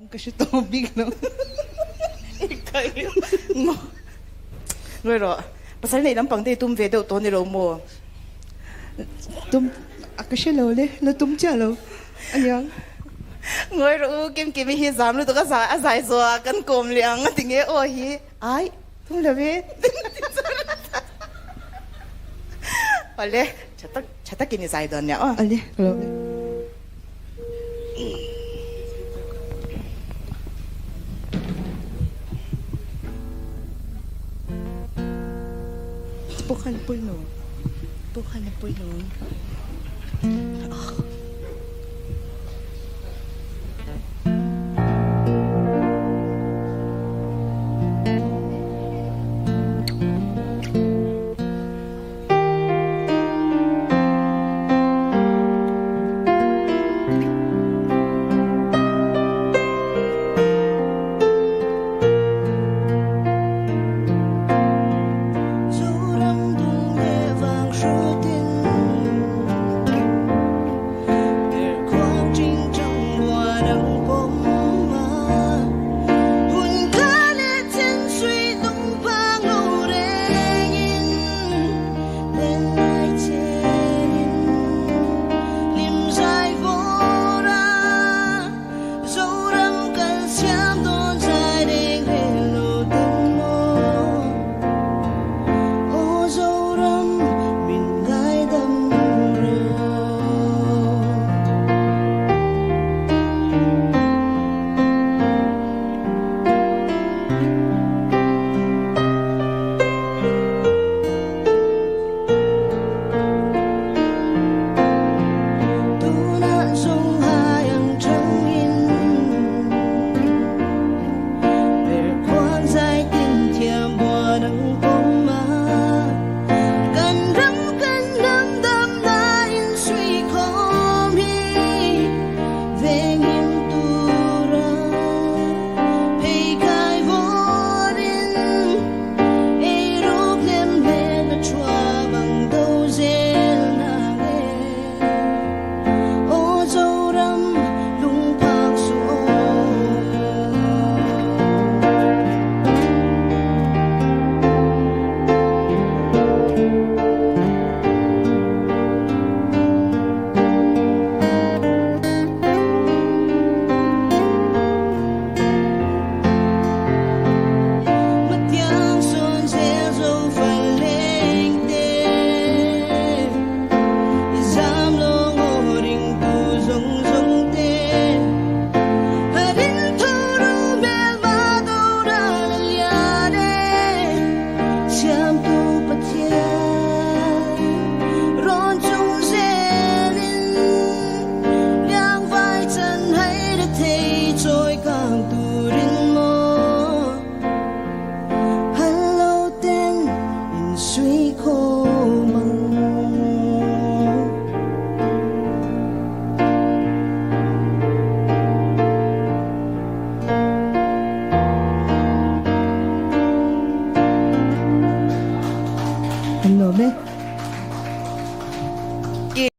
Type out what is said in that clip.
Kasi tubig, no? Ikayo. Mo. Ngoro, pasal na ilang pang day tumve daw to ni mo. Ako siya lo, le. Natumcha lo. Ayang. Ngoro, kim kimi hi zam lu to ka sa azai so kan kom liang tinge o hi. Ai, tum labe. Ole, chatak kini zai don ya. Ali, lo. Bukan po no.